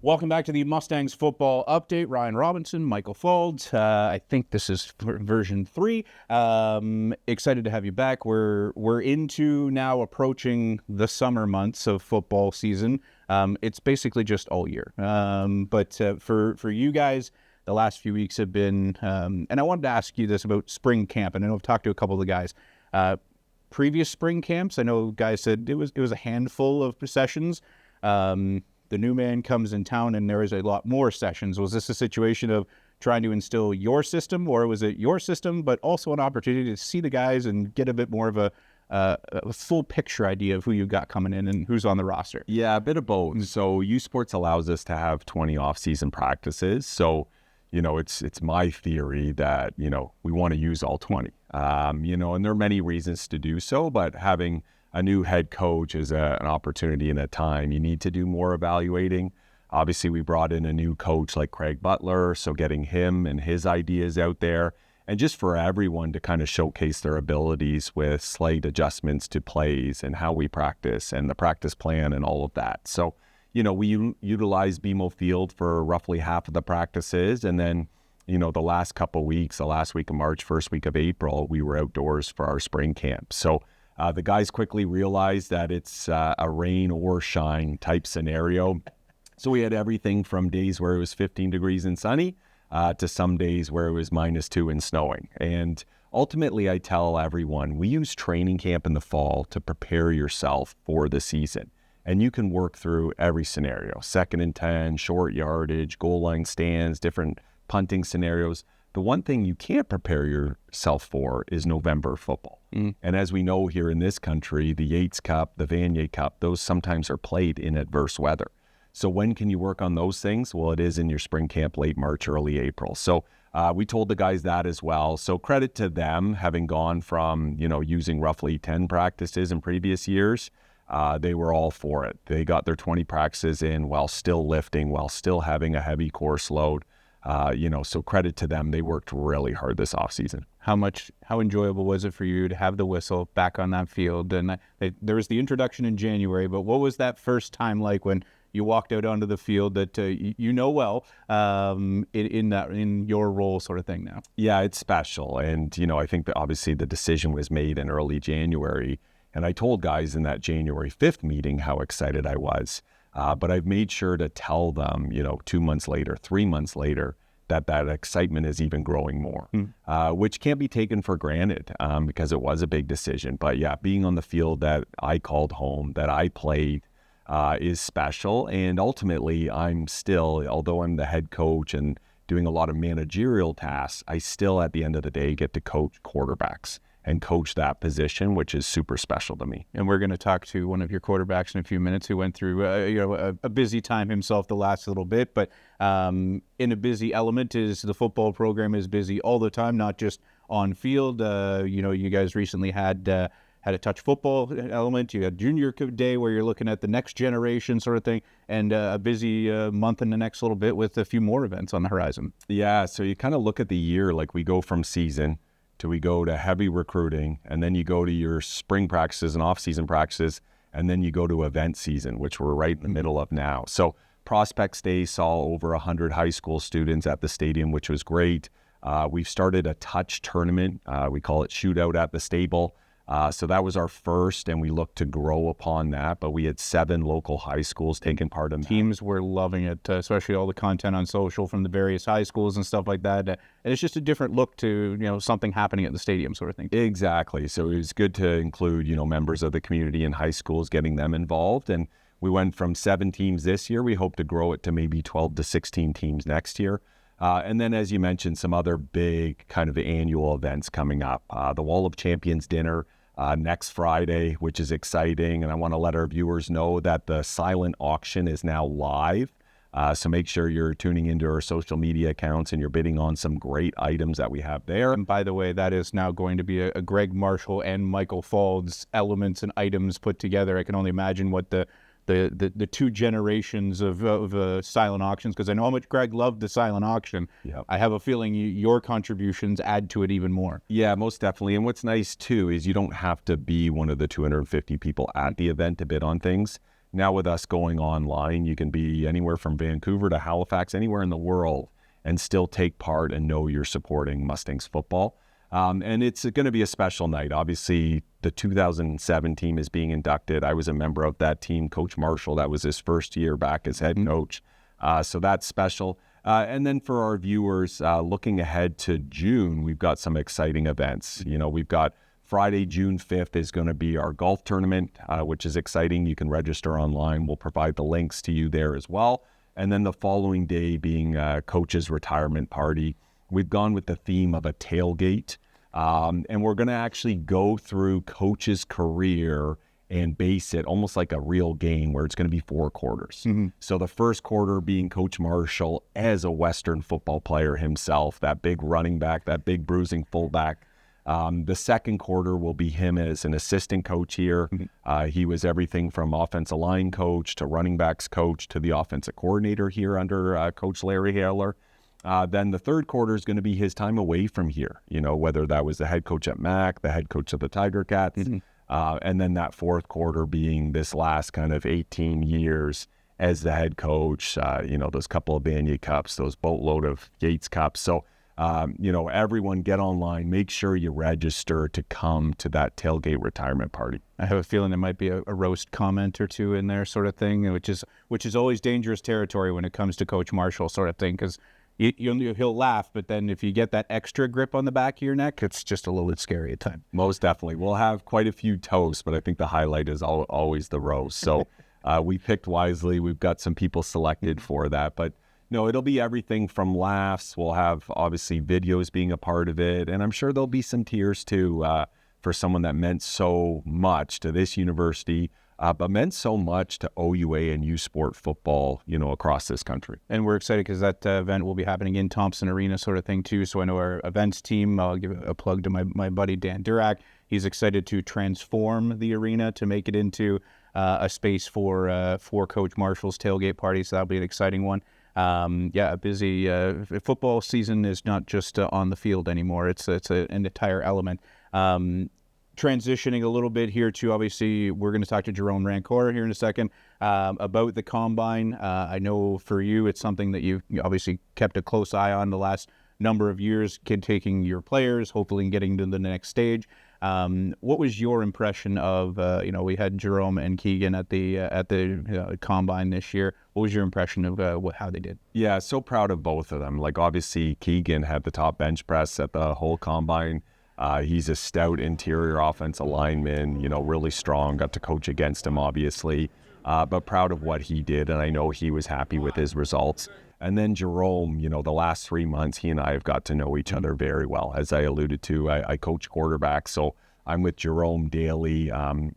Welcome back to the Mustangs Football Update. Ryan Robinson, Michael Faulds. I think this is version 3. Excited to have you back. We're into now approaching the summer months of football season. It's basically just all year. But for you guys, the last few weeks have been, and I wanted to ask you this about spring camp. And I know I've talked to a couple of the guys. Previous spring camps, I know guys said it was a handful of sessions. The new man comes in town and there is a lot more sessions. Was this a situation of trying to instill your system, or was it your system, but also an opportunity to see the guys and get a bit more of a full picture idea of who you got coming in and who's on the roster? Yeah, a bit of both. So U Sports allows us to have 20 off-season practices. So, it's my theory that, we want to use all 20. And there are many reasons to do so, but having a new head coach is an opportunity and a time. You need to do more evaluating. Obviously, we brought in a new coach like Craig Butler, so getting him and his ideas out there, and just for everyone to kind of showcase their abilities with slight adjustments to plays and how we practice and the practice plan and all of that. So, we utilize BMO Field for roughly half of the practices, and then, the last couple of weeks, the last week of March, first week of April, we were outdoors for our spring camp. So the guys quickly realized that it's a rain or shine type scenario. So we had everything from days where it was 15 degrees and sunny to some days where it was -2 and snowing. And ultimately, I tell everyone, we use training camp in the fall to prepare yourself for the season. And you can work through every scenario, 2nd and 10, short yardage, goal line stands, different punting scenarios. The one thing you can't prepare yourself for is November football. And as we know here in this country, the Yates Cup, the Vanier Cup, those sometimes are played in adverse weather. So when can you work on those things? Well, it is in your spring camp, late March, early April. So we told the guys that as well. So credit to them having gone from, using roughly 10 practices in previous years. They were all for it. They got their 20 practices in while still lifting, while still having a heavy course load. So credit to them. They worked really hard this offseason. How enjoyable was it for you to have the whistle back on that field? And there was the introduction in January, but what was that first time like when you walked out onto the field that in your role sort of thing now? Yeah, it's special. And, I think that obviously the decision was made in early January. And I told guys in that January 5th meeting how excited I was. But I've made sure to tell them, 2 months later, 3 months later, that excitement is even growing more, which can't be taken for granted because it was a big decision. But yeah, being on the field that I called home, that I played, is special. And ultimately, I'm still, although I'm the head coach and doing a lot of managerial tasks, I still, at the end of the day, get to coach quarterbacks and coach that position, which is super special to me. And we're going to talk to one of your quarterbacks in a few minutes who went through a busy time himself the last little bit. But in a busy element is the football program is busy all the time, not just on field. You guys recently had a touch football element. You had junior day where you're looking at the next generation sort of thing, and a busy month in the next little bit with a few more events on the horizon. Yeah, so you kind of look at the year, like we go from season to we go to heavy recruiting, and then you go to your spring practices and off-season practices, and then you go to event season, which we're right in the middle of now. So Prospects Day saw over 100 high school students at the stadium, which was great. We've started a touch tournament. We call it Shootout at the Stable. So that was our first, and we look to grow upon that. But we had 7 local high schools taking part in that. Teams were loving it, especially all the content on social from the various high schools and stuff like that. And it's just a different look to, something happening at the stadium sort of thing. Exactly. So it was good to include, members of the community in high schools, getting them involved. And we went from 7 teams this year. We hope to grow it to maybe 12 to 16 teams next year. And then, as you mentioned, some other big kind of annual events coming up. The Wall of Champions dinner next Friday, which is exciting. And I want to let our viewers know that the silent auction is now live. So make sure you're tuning into our social media accounts and you're bidding on some great items that we have there. And by the way, that is now going to be a Greg Marshall and Michael Faulds elements and items put together. I can only imagine what the 2 generations of silent auctions, because I know how much Greg loved the silent auction. Yep. I have a feeling your contributions add to it even more. Yeah, most definitely. And what's nice too is you don't have to be one of the 250 people at the event to bid on things. now with us going online, you can be anywhere from Vancouver to Halifax, anywhere in the world, and still take part and know you're supporting Mustangs football. And it's going to be a special night. Obviously, the 2007 team is being inducted. I was a member of that team. Coach Marshall, that was his first year back as head coach. So that's special. And then for our viewers, looking ahead to June, we've got some exciting events. You know, we've got Friday, June 5th is going to be our golf tournament, which is exciting. You can register online. We'll provide the links to you there as well. And then the following day being Coach's retirement party. We've gone with the theme of a tailgate. And we're going to actually go through Coach's career and base it almost like a real game where it's going to be 4 quarters. Mm-hmm. So the first quarter being Coach Marshall as a Western football player himself, that big running back, that big bruising fullback. The second quarter will be him as an assistant coach here. Mm-hmm. He was everything from offensive line coach to running backs coach to the offensive coordinator here under Coach Larry Haylor. Then the third quarter is going to be his time away from here, you know, whether that was the head coach at Mac, the head coach of the Tiger Cats, mm-hmm. And then that fourth quarter being this last kind of 18 years as the head coach, you know, those couple of Vanier Cups, those boatload of Yates Cups. So, you know, everyone get online, make sure you register to come to that tailgate retirement party. I have a feeling there might be a roast comment or two in there sort of thing, which is always dangerous territory when it comes to Coach Marshall sort of thing, because he'll laugh, but then if you get that extra grip on the back of your neck, it's just a little bit scary at times. Most definitely. We'll have quite a few toasts, but I think the highlight is always the roast. So we picked wisely. We've got some people selected for that, but no, it'll be everything from laughs. We'll have obviously videos being a part of it, and I'm sure there'll be some tears too for someone that meant so much to this university, but meant so much to OUA and U Sport football, you know, across this country. And we're excited because that event will be happening in Thompson Arena sort of thing too. So I know our events team, I'll give a plug to my buddy Dan Durack. He's excited to transform the arena to make it into a space for Coach Marshall's tailgate party. So that'll be an exciting one. A busy football season is not just on the field anymore. It's an entire element. Transitioning a little bit here to, obviously, we're going to talk to Jérôme Rancourt here in a second about the Combine. I know for you, it's something that you've obviously kept a close eye on the last number of years, taking your players, hopefully getting to the next stage. What was your impression of, we had Jérôme and Keegan at the Combine this year. What was your impression of how they did? Yeah, so proud of both of them. Like, obviously, Keegan had the top bench press at the whole Combine. He's a stout interior offensive lineman, you know, really strong. Got to coach against him, obviously, but proud of what he did, and I know he was happy with his results. And then Jérôme, you know, the last 3 months, he and I have got to know each other very well. As I alluded to, I coach quarterback, so I'm with Jérôme daily,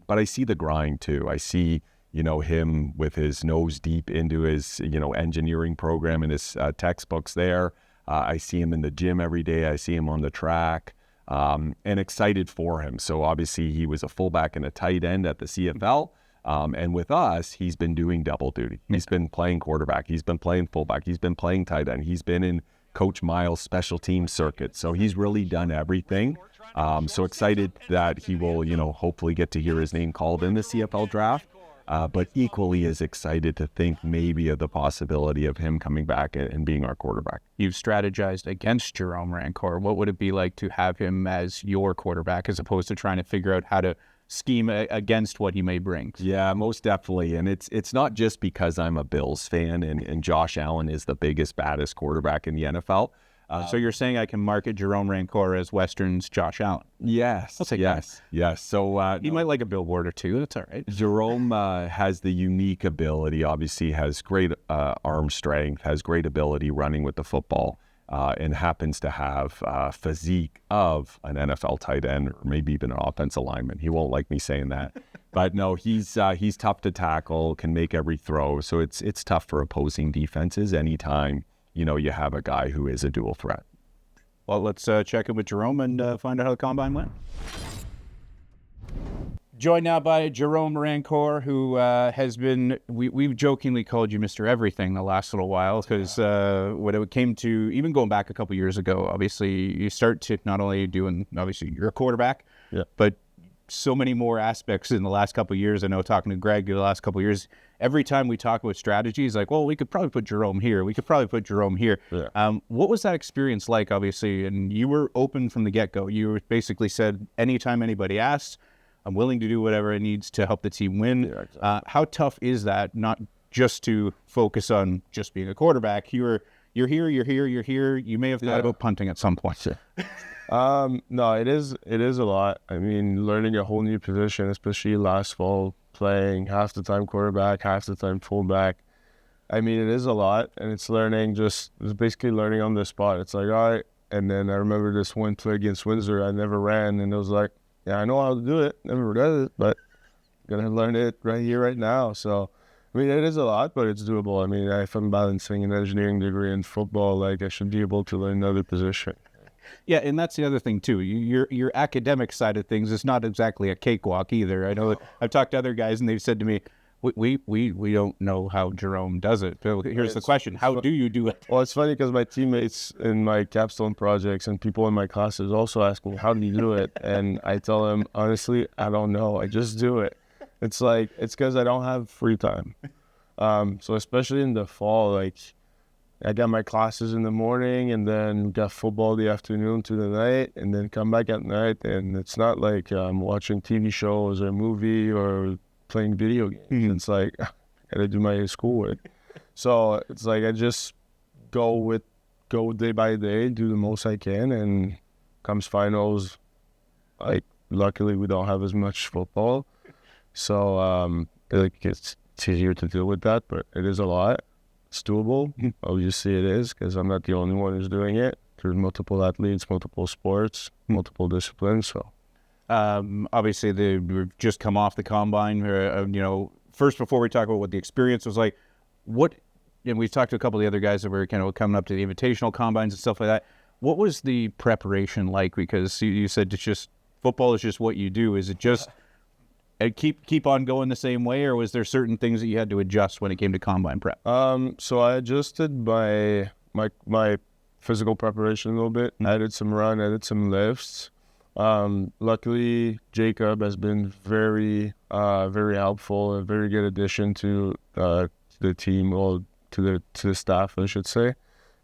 but I see the grind too. I see, you know, him with his nose deep into his, you know, engineering program and his textbooks there. I see him in the gym every day. I see him on the track. And excited for him. So obviously he was a fullback and a tight end at the CFL. And with us, he's been doing double duty. He's been playing quarterback. He's been playing fullback. He's been playing tight end. He's been in Coach Miles' special team circuit. So he's really done everything. So excited that he will, you know, hopefully get to hear his name called in the CFL draft. But equally as excited to think maybe of the possibility of him coming back and being our quarterback. You've strategized against Jérôme Rancourt. What would it be like to have him as your quarterback as opposed to trying to figure out how to scheme against what he may bring? Yeah, most definitely. And it's not just because I'm a Bills fan and Josh Allen is the biggest, baddest quarterback in the NFL. So you're saying I can market Jérôme Rancourt as Western's Josh Allen? Yes. I'll take that. Yes. So he might like a billboard or two. That's all right. Jérôme has the unique ability, obviously has great arm strength, has great ability running with the football, and happens to have physique of an NFL tight end or maybe even an offensive lineman. He won't like me saying that. But no, he's tough to tackle, can make every throw. So it's tough for opposing defenses anytime, you know, you have a guy who is a dual threat. Well, let's check in with Jérôme and find out how the Combine went. Joined now by Jérôme Rancourt, who has been, we've jokingly called you Mr. Everything the last little while, because when it came to, even going back a couple years ago, obviously you start to not only doing, obviously you're a quarterback, yeah, but so many more aspects in the last couple of years. I know talking to Greg the last couple of years, every time we talk about strategy, he's like, well, we could probably put Jérôme here. We could probably put Jérôme here. Yeah. What was that experience like, obviously? And you were open from the get-go. You basically said, anytime anybody asks, I'm willing to do whatever it needs to help the team win. Yeah, exactly. How tough is that, not just to focus on just being a quarterback? You're here. You may have thought about punting at some point. No, it is a lot. I mean, learning a whole new position, especially last fall, playing half the time quarterback, half the time fullback. I mean, it is a lot, and it's basically learning on the spot. It's like, all right. And then I remember this one play against Windsor, I never ran, and it was like, yeah, I know how to do it, never did it, but gonna learn it right here, right now. So, I mean, it is a lot, but it's doable. I mean, if I'm balancing an engineering degree in football, like, I should be able to learn another position. Yeah, and that's the other thing too. Your academic side of things is not exactly a cakewalk either. I know I've talked to other guys, and they've said to me, "We don't know how Jérôme does it." So here's the question: how do you do it? Well, it's funny because my teammates in my capstone projects and people in my classes also ask me, "How do you do it?" And I tell them honestly, I don't know. I just do it. It's like it's because I don't have free time. So especially in the fall, like, I got my classes in the morning and then got football the afternoon to the night and then come back at night. And it's not like I'm watching TV shows or a movie or playing video games. Mm-hmm. It's like, I gotta do my schoolwork. So it's like I just go day by day, do the most I can. And comes finals, like, luckily we don't have as much football. So like it's easier to deal with that, but it is a lot. It's doable. Obviously it is, because I'm not the only one who's doing it. There's multiple athletes, multiple sports, multiple disciplines. So obviously we've just come off the combine. First, before we talk about what the experience was like, and we've talked to a couple of the other guys that were kind of coming up to the invitational combines and stuff like that. What was the preparation like? Because you said it's just football is just what you do. Is it just keep on going the same way, or was there certain things that you had to adjust when it came to combine prep? So I adjusted my physical preparation a little bit. I did some run, I did some lifts. Luckily, Jacob has been very helpful, a very good addition to the team, or to the staff, I should say.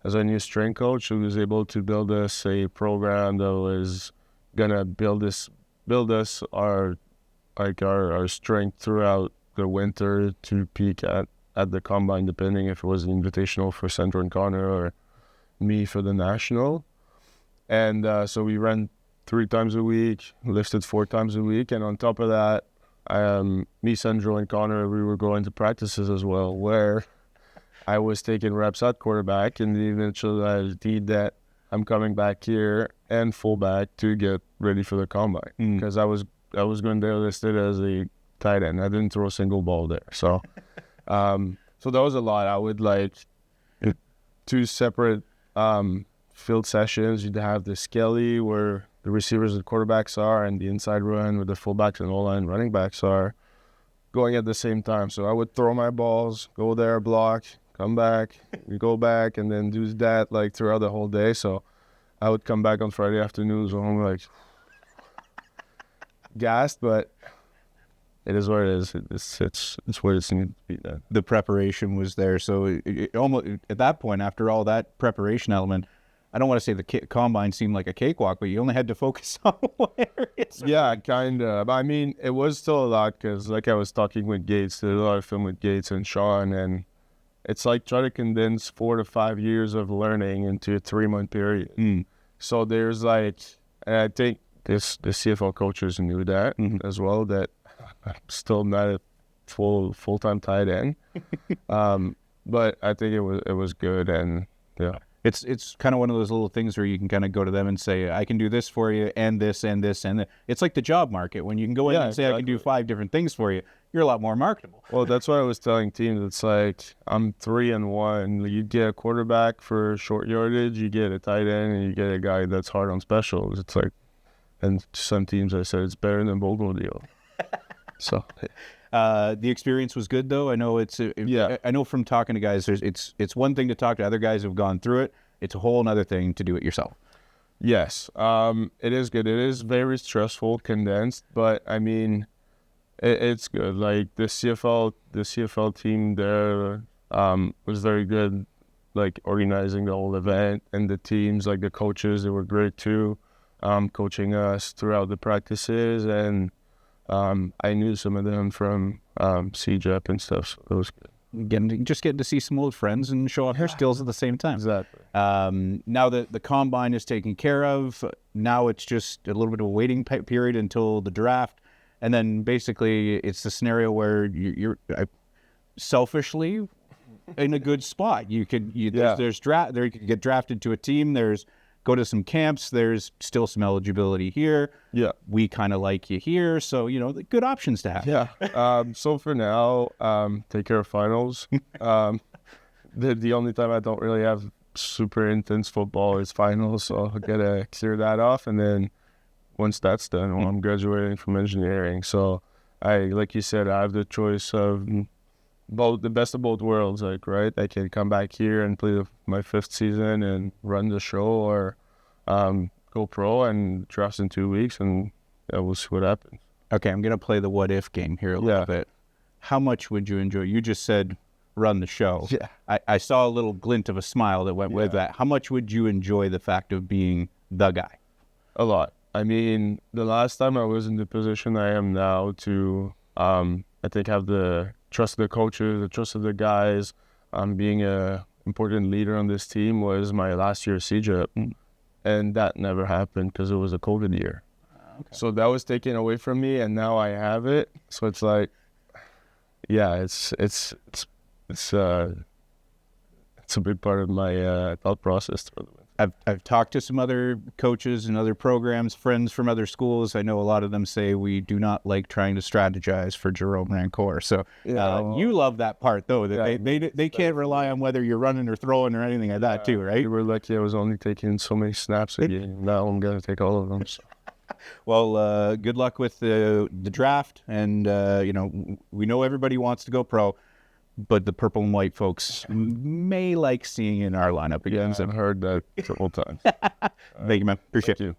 As our new strength coach, who was able to build us a program that was gonna build us our strength throughout the winter to peak at the combine, depending if it was an invitational for Sandro and Connor or me for the national. And so we ran 3 times a week, lifted 4 times a week, and on top of that, me, Sandro, and Connor, we were going to practices as well, where I was taking reps at quarterback, and the eventuality that I'm coming back here and fullback to get ready for the combine, because I was going there listed as a tight end. I didn't throw a single ball there. So so that was a lot. I would like 2 separate field sessions. You'd have the skelly where the receivers and quarterbacks are, and the inside run where the fullbacks and O-line running backs are, going at the same time. So I would throw my balls, go there, block, come back, we go back, and then do that like throughout the whole day. So I would come back on Friday afternoons home like gassed, but it is what it is. It's what it's needed to be done. The preparation was there, so it almost at that point, after all that preparation element, I don't want to say the combine seemed like a cakewalk, but you only had to focus on one area. Yeah, kind of. I mean, it was still a lot, because like I was talking with Gates, did a lot of film with Gates and Sean, and it's like try to condense 4 to 5 years of learning into a 3-month period. So there's like, and I think the CFL coaches knew that as well, that I'm still not a full-time tight end. But I think it was good, and yeah. It's kind of one of those little things where you can kind of go to them and say, I can do this for you, and this, and this, and that. It's like the job market. When you can go in and say, I can do 5 different things for you, you're a lot more marketable. Well, that's what I was telling teams. It's like, I'm 3-1. You get a quarterback for short yardage, you get a tight end, and you get a guy that's hard on specials. It's like, and to some teams I said, it's better than Bogle deal. So the experience was good, though. I know I know from talking to guys, it's one thing to talk to other guys who've gone through it. It's a whole other thing to do it yourself. Yes, it is good. It is very stressful, condensed, but I mean, it's good. Like the CFL team there was very good, like organizing the whole event, and the teams, like the coaches, they were great too, coaching us throughout the practices, and I knew some of them from CJEP and stuff, so it was good. Getting to see some old friends and show off your skills at the same time. Exactly. Now that the combine is taken care of, now it's just a little bit of a waiting period until the draft, and then basically it's the scenario where you're selfishly in a good spot. You could there's draft there. You could get drafted to a team. There's go to some camps. There's still some eligibility here. Yeah. We kind of like you here, so the good options to have. Yeah. So for now, take care of finals. The only time I don't really have super intense football is finals, so I gotta clear that off, and then once that's done, I'm graduating from engineering. So like you said, I have the choice of the best of both worlds. Like, right, I can come back here and play my 5th season and run the show, or go pro and draft in 2 weeks, and we'll see what happens. Okay, I'm gonna play the what if game here a little bit. How much would you enjoy? You just said run the show. Yeah. I saw a little glint of a smile that went with that. How much would you enjoy the fact of being the guy? A lot. I mean, the last time I was in the position I am now to, I think, have the trust of the coaches, the trust of the guys, being a important leader on this team was my last year at CJEP. And that never happened because it was a COVID year. Okay. So that was taken away from me, and now I have it. So it's like, yeah, it's a big part of my thought process. I've talked to some other coaches and other programs, friends from other schools. I know a lot of them say we do not like trying to strategize for Jérôme Rancourt. So you love that part, though, that they can't rely on whether you're running or throwing or anything like that, too, right? We were lucky I was only taking so many snaps a game. Now I'm going to take all of them. So. Well, good luck with the draft. And, we know everybody wants to go pro, but the purple and white folks may like seeing in our lineup again. Yeah, I've heard that several times. Thank you, man. Appreciate it. Thank you.